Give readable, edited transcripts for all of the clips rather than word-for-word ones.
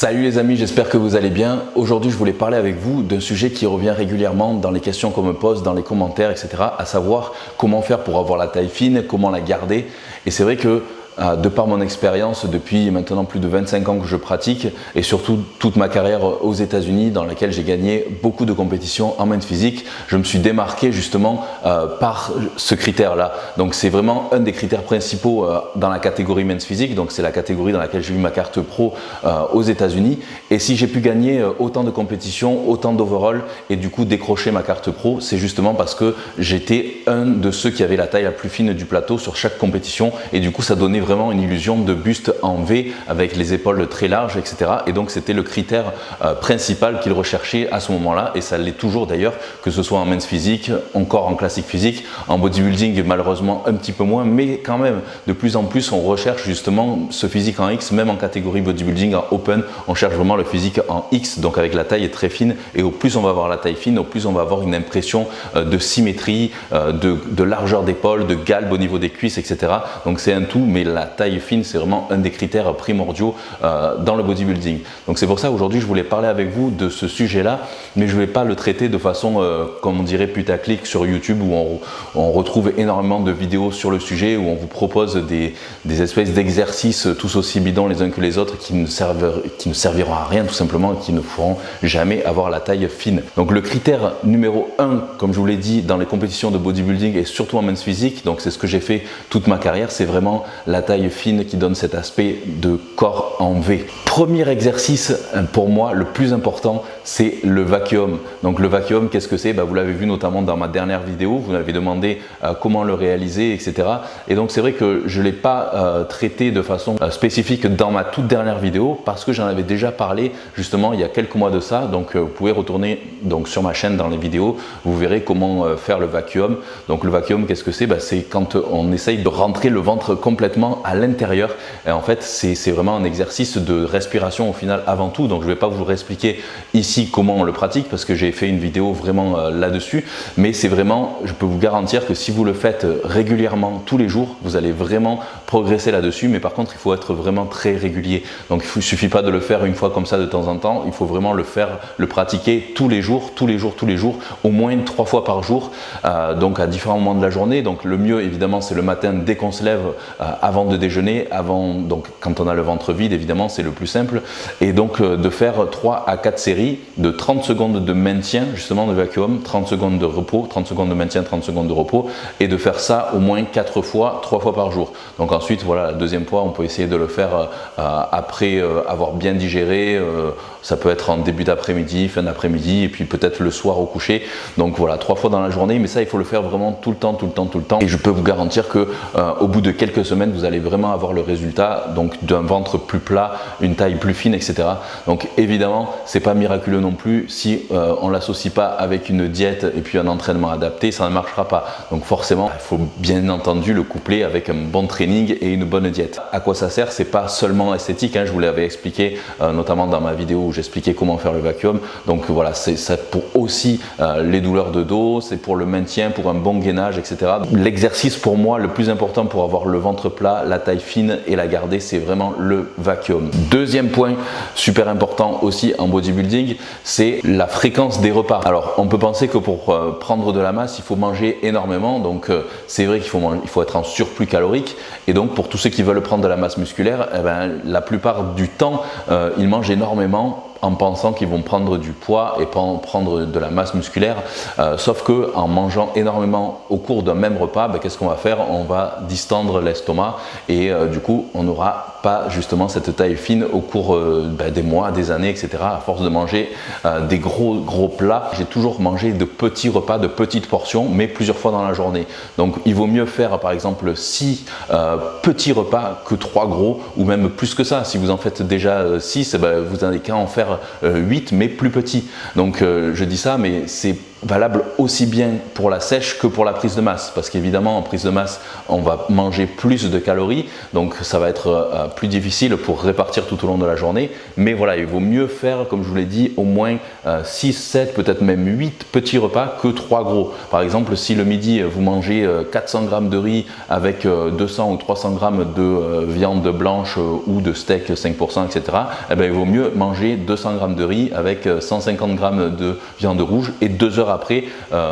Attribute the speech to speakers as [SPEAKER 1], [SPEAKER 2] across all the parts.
[SPEAKER 1] Salut les amis, j'espère que vous allez bien. Aujourd'hui, je voulais parler avec vous d'un sujet qui revient régulièrement dans les questions qu'on me pose, dans les commentaires, etc. À savoir comment faire pour avoir la taille fine, comment la garder. Et c'est vrai que de par mon expérience depuis maintenant plus de 25 ans que je pratique et surtout toute ma carrière aux États-Unis dans laquelle j'ai gagné beaucoup de compétitions en men's physique, je me suis démarqué justement par ce critère-là. Donc c'est vraiment un des critères principaux dans la catégorie men's physique, donc c'est la catégorie dans laquelle j'ai eu ma carte pro aux États-Unis. Et si j'ai pu gagner autant de compétitions, autant d'overall et du coup décrocher ma carte pro, c'est justement parce que j'étais un de ceux qui avait la taille la plus fine du plateau sur chaque compétition et du coup ça donnait vraiment une illusion de buste en V avec les épaules très larges, etc. Et donc c'était le critère principal qu'il recherchait à ce moment-là et ça l'est toujours d'ailleurs, que ce soit en men's physique, encore en classique physique, en bodybuilding malheureusement un petit peu moins, mais quand même de plus en plus on recherche justement ce physique en X, même en catégorie bodybuilding, en open, on cherche vraiment le physique en X, donc avec la taille très fine, et au plus on va avoir la taille fine, au plus on va avoir une impression de symétrie, de largeur d'épaule, de galbe au niveau des cuisses, etc. Donc c'est un tout, mais la taille fine c'est vraiment un des critères primordiaux dans le bodybuilding. Donc c'est pour ça aujourd'hui je voulais parler avec vous de ce sujet là, mais je ne vais pas le traiter de façon comme on dirait putaclic sur YouTube où on retrouve énormément de vidéos sur le sujet, où on vous propose des espèces d'exercices tous aussi bidons les uns que les autres qui ne serviront à rien tout simplement et qui ne feront jamais avoir la taille fine. Donc le critère numéro 1, comme je vous l'ai dit, dans les compétitions de bodybuilding et surtout en men's physique, donc c'est ce que j'ai fait toute ma carrière, c'est vraiment la taille fine qui donne cet aspect de corps en V. Premier exercice pour moi le plus important, c'est le vacuum. Donc le vacuum, qu'est-ce que c'est? Vous l'avez vu notamment dans ma dernière vidéo, vous m'avez demandé comment le réaliser, etc. Et donc c'est vrai que je ne l'ai pas traité de façon spécifique dans ma toute dernière vidéo parce que j'en avais déjà parlé justement il y a quelques mois de ça. Donc vous pouvez retourner donc sur ma chaîne dans les vidéos, vous verrez comment faire le vacuum. Donc le vacuum, qu'est-ce que c'est? C'est quand on essaye de rentrer le ventre complètement à l'intérieur. Et en fait c'est vraiment un exercice de respiration au final avant tout. Donc je ne vais pas vous réexpliquer ici comment on le pratique parce que j'ai fait une vidéo vraiment là-dessus, mais c'est vraiment, je peux vous garantir que si vous le faites régulièrement tous les jours, vous allez vraiment progresser là-dessus. Mais par contre il faut être vraiment très régulier, donc il ne suffit pas de le faire une fois comme ça de temps en temps, il faut vraiment le pratiquer tous les jours, au moins 3 fois par jour, donc à différents moments de la journée. Donc le mieux évidemment c'est le matin dès qu'on se lève, avant de déjeuner, donc quand on a le ventre vide évidemment c'est le plus simple, et donc de faire 3 à 4 séries de 30 secondes de maintien justement de vacuum, 30 secondes de repos, 30 secondes de maintien, 30 secondes de repos, et de faire ça au moins 4 fois, 3 fois par jour. Donc ensuite voilà, la deuxième fois on peut essayer de le faire après avoir bien digéré, ça peut être en début d'après-midi, fin d'après-midi, et puis peut-être le soir au coucher. Donc voilà, 3 fois dans la journée, mais ça il faut le faire vraiment tout le temps, et je peux vous garantir que au bout de quelques semaines vous allez vraiment avoir le résultat donc d'un ventre plus plat, une taille plus fine, etc. Donc évidemment c'est pas miraculeux non plus si on l'associe pas avec une diète et puis un entraînement adapté, ça ne marchera pas. Donc forcément il faut bien entendu le coupler avec un bon training et une bonne diète. À quoi ça sert? C'est pas seulement esthétique, je vous l'avais expliqué notamment dans ma vidéo où j'expliquais comment faire le vacuum. Donc voilà, c'est ça pour aussi les douleurs de dos, c'est pour le maintien, pour un bon gainage, etc. L'exercice pour moi le plus important pour avoir le ventre plat, la taille fine et la garder, c'est vraiment le vacuum. Deuxième point super important aussi en bodybuilding, c'est la fréquence des repas. Alors on peut penser que pour prendre de la masse il faut manger énormément, donc c'est vrai qu'il faut être en surplus calorique, et donc pour tous ceux qui veulent prendre de la masse musculaire, la plupart du temps ils mangent énormément en pensant qu'ils vont prendre du poids et prendre de la masse musculaire, sauf que en mangeant énormément au cours d'un même repas, qu'est-ce qu'on va faire? On va distendre l'estomac et du coup on n'aura pas justement cette taille fine au cours des mois, des années, etc. À force de manger des gros plats. J'ai toujours mangé de petits repas, de petites portions, mais plusieurs fois dans la journée. Donc il vaut mieux faire par exemple 6 petits repas que 3 gros, ou même plus que ça. Si vous en faites déjà 6, vous n'avez qu'à en faire 8 mais plus petits. Donc je dis ça, mais c'est valable aussi bien pour la sèche que pour la prise de masse, parce qu'évidemment en prise de masse on va manger plus de calories, donc ça va être plus difficile pour répartir tout au long de la journée, mais voilà, il vaut mieux faire, comme je vous l'ai dit, au moins 6, 7, peut-être même 8 petits repas que 3 gros. Par exemple, si le midi vous mangez 400 g de riz avec 200 ou 300 g de viande blanche ou de steak 5%, etc., eh bien, il vaut mieux manger 200 g de riz avec 150 g de viande rouge et 2 heures après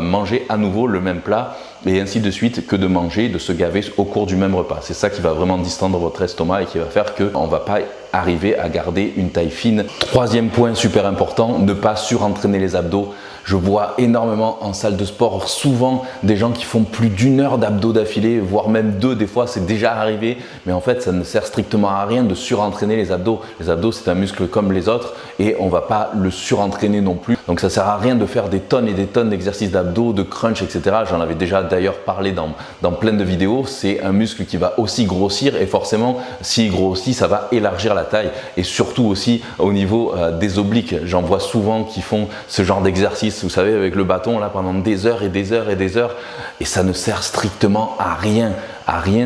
[SPEAKER 1] manger à nouveau le même plat et ainsi de suite, que de manger, de se gaver au cours du même repas. C'est ça qui va vraiment distendre votre estomac et qui va faire qu'on ne va pas arriver à garder une taille fine. Troisième point super important, ne pas surentraîner les abdos. Je vois énormément en salle de sport souvent des gens qui font plus d'1 heure d'abdos d'affilée, voire même 2 des fois, c'est déjà arrivé. Mais en fait, ça ne sert strictement à rien de surentraîner les abdos. Les abdos, c'est un muscle comme les autres et on ne va pas le surentraîner non plus. Donc ça ne sert à rien de faire des tonnes et des tonnes d'exercices d'abdos, de crunch, etc. J'en avais déjà d'ailleurs parlé dans plein de vidéos. C'est un muscle qui va aussi grossir et forcément, s'il grossit, ça va élargir la taille. Et surtout aussi au niveau des obliques. J'en vois souvent qui font ce genre d'exercice, vous savez, avec le bâton là pendant des heures et des heures et des heures, et ça ne sert strictement à rien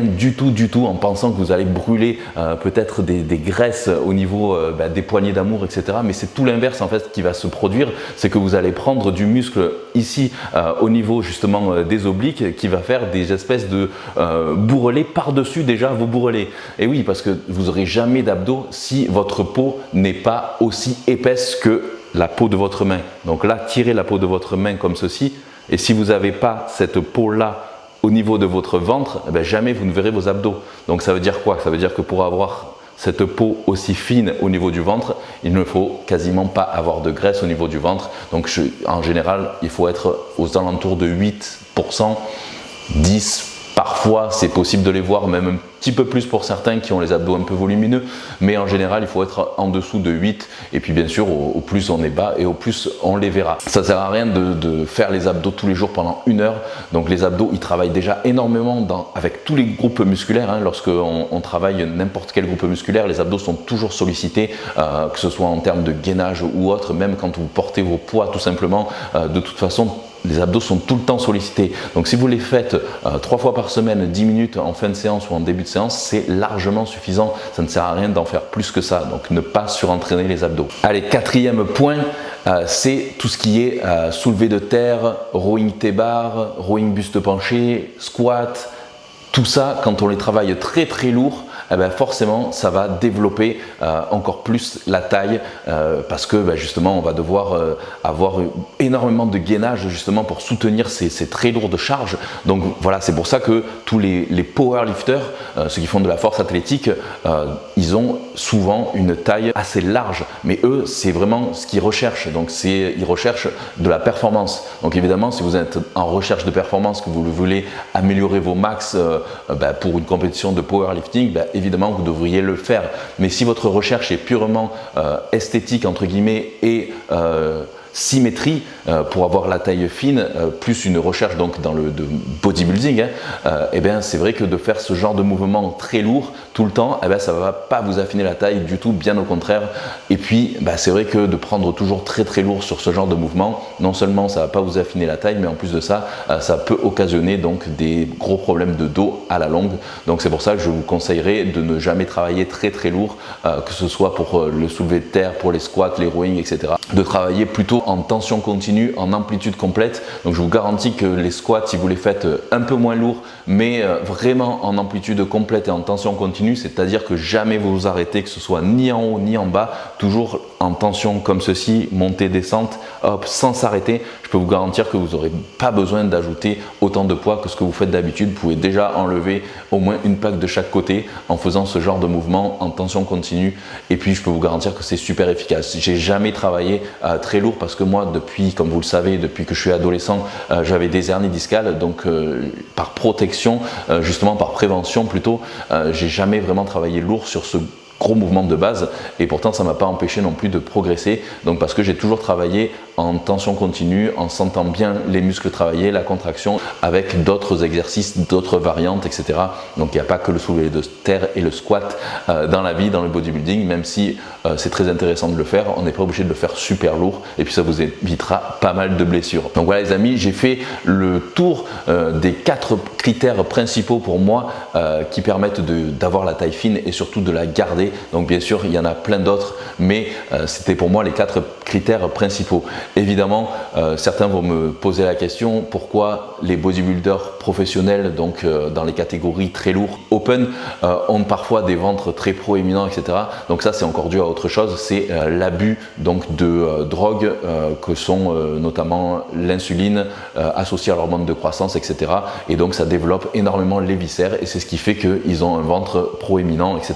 [SPEAKER 1] du tout, en pensant que vous allez brûler peut-être des graisses au niveau des poignées d'amour, etc. Mais c'est tout l'inverse en fait qui va se produire, c'est que vous allez prendre du muscle ici au niveau justement des obliques qui va faire des espèces de bourrelets par-dessus déjà vos bourrelets. Et oui, parce que vous n'aurez jamais d'abdos si votre peau n'est pas aussi épaisse que la peau de votre main. Donc là, tirez la peau de votre main comme ceci, et si vous n'avez pas cette peau-là au niveau de votre ventre, eh bien, jamais vous ne verrez vos abdos. Donc ça veut dire quoi? Ça veut dire que pour avoir cette peau aussi fine au niveau du ventre, il ne faut quasiment pas avoir de graisse au niveau du ventre. Donc en général, il faut être aux alentours de 8%, 10%. Parfois, c'est possible de les voir, même un petit peu plus pour certains qui ont les abdos un peu volumineux, mais en général, il faut être en dessous de 8. Et puis bien sûr, au plus on est bas et au plus on les verra. Ça ne sert à rien de faire les abdos tous les jours pendant 1 heure. Donc les abdos, ils travaillent déjà énormément avec tous les groupes musculaires. Lorsqu'on travaille n'importe quel groupe musculaire, les abdos sont toujours sollicités, que ce soit en termes de gainage ou autre, même quand vous portez vos poids tout simplement. De toute façon, les abdos sont tout le temps sollicités. Donc si vous les faites 3 fois par semaine, 10 minutes en fin de séance ou en début de séance, c'est largement suffisant. Ça ne sert à rien d'en faire plus que ça. Donc ne pas surentraîner les abdos. Allez, 4e point, c'est tout ce qui est soulevé de terre, rowing T-bar, rowing buste penché, squat. Tout ça, quand on les travaille très très lourd, eh bien forcément ça va développer encore plus la taille parce que justement on va devoir avoir énormément de gainage justement pour soutenir ces très lourdes charges. Donc voilà, c'est pour ça que tous les powerlifters, ceux qui font de la force athlétique, ils ont souvent une taille assez large, mais eux c'est vraiment ce qu'ils recherchent. Donc ils recherchent de la performance. Donc évidemment, si vous êtes en recherche de performance, que vous voulez améliorer vos max pour une compétition de powerlifting, évidemment vous devriez le faire. Mais si votre recherche est purement esthétique entre guillemets et symétrie pour avoir la taille fine, plus une recherche donc dans le bodybuilding, et bien c'est vrai que de faire ce genre de mouvement très lourd tout le temps, ça ne va pas vous affiner la taille du tout, bien au contraire. Et puis c'est vrai que de prendre toujours très très lourd sur ce genre de mouvement, non seulement ça ne va pas vous affiner la taille, mais en plus de ça, ça peut occasionner donc des gros problèmes de dos à la longue. Donc c'est pour ça que je vous conseillerais de ne jamais travailler très très lourd, que ce soit pour le soulevé de terre, pour les squats, les rowing, etc. De travailler plutôt en tension continue, en amplitude complète. Donc je vous garantis que les squats, si vous les faites un peu moins lourds, mais vraiment en amplitude complète et en tension continue, c'est-à-dire que jamais vous vous arrêtez, que ce soit ni en haut ni en bas, toujours en tension comme ceci, montée, descente, hop, sans s'arrêter, je peux vous garantir que vous n'aurez pas besoin d'ajouter autant de poids que ce que vous faites d'habitude. Vous pouvez déjà enlever au moins une plaque de chaque côté en faisant ce genre de mouvement en tension continue, et puis je peux vous garantir que c'est super efficace. J'ai jamais travaillé très lourd parce que moi, depuis, comme vous le savez, depuis que je suis adolescent, j'avais des hernies discales, donc par protection, justement par prévention plutôt, j'ai jamais vraiment travaillé lourd sur ce gros mouvement de base, et pourtant ça ne m'a pas empêché non plus de progresser, donc parce que j'ai toujours travaillé en tension continue, en sentant bien les muscles travailler, la contraction, avec d'autres exercices, d'autres variantes, etc. Donc il n'y a pas que le soulevé de terre et le squat dans la vie, dans le bodybuilding, même si c'est très intéressant de le faire, on n'est pas obligé de le faire super lourd et puis ça vous évitera pas mal de blessures. Donc voilà les amis, j'ai fait le tour des 4 critères principaux pour moi qui permettent d'avoir la taille fine et surtout de la garder. Donc bien sûr il y en a plein d'autres, mais c'était pour moi les 4 critères principaux. Évidemment certains vont me poser la question, pourquoi les bodybuilders professionnels, donc dans les catégories très lourds, open, ont parfois des ventres très proéminents, etc. Donc ça c'est encore dû à autre chose, c'est l'abus donc de drogues que sont notamment l'insuline associée à l'hormone de croissance, etc. Et donc ça développe énormément les viscères et c'est ce qui fait qu'ils ont un ventre proéminent, etc.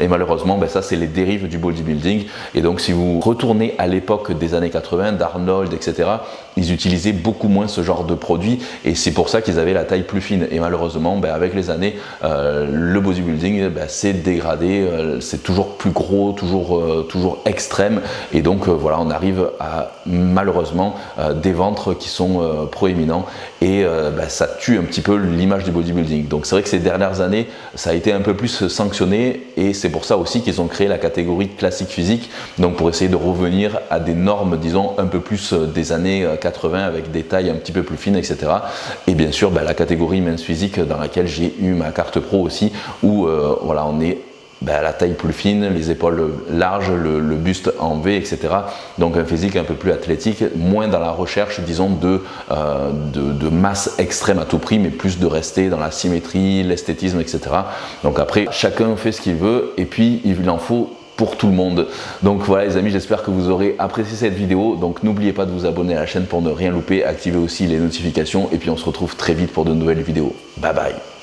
[SPEAKER 1] Et malheureusement ça c'est les dérives du bodybuilding. Et donc si vous retournez à l'époque des années 80, d'Arnold, etc., ils utilisaient beaucoup moins ce genre de produits et c'est pour ça qu'ils avaient la taille plus fine. Et malheureusement avec les années le bodybuilding s'est dégradé, c'est toujours plus gros, toujours extrême, et donc voilà, on arrive à malheureusement des ventres qui sont proéminents et ça tue un petit peu l'image du bodybuilding. Donc c'est vrai que ces dernières années ça a été un peu plus sanctionné et c'est pour ça aussi qu'ils ont créé la catégorie classique physique, donc pour essayer de revenir à des normes disons un peu plus des années 80 avec des tailles un petit peu plus fines, etc. Et bien sûr la catégorie mince physique dans laquelle j'ai eu ma carte pro aussi, où voilà, on est à la taille plus fine, les épaules larges, le buste en V, etc. Donc un physique un peu plus athlétique, moins dans la recherche disons de masse extrême à tout prix, mais plus de rester dans la symétrie, l'esthétisme, etc. Donc après chacun fait ce qu'il veut et puis il en faut pour tout le monde. Donc voilà les amis, j'espère que vous aurez apprécié cette vidéo. Donc n'oubliez pas de vous abonner à la chaîne pour ne rien louper, activez aussi les notifications et puis on se retrouve très vite pour de nouvelles vidéos. Bye bye.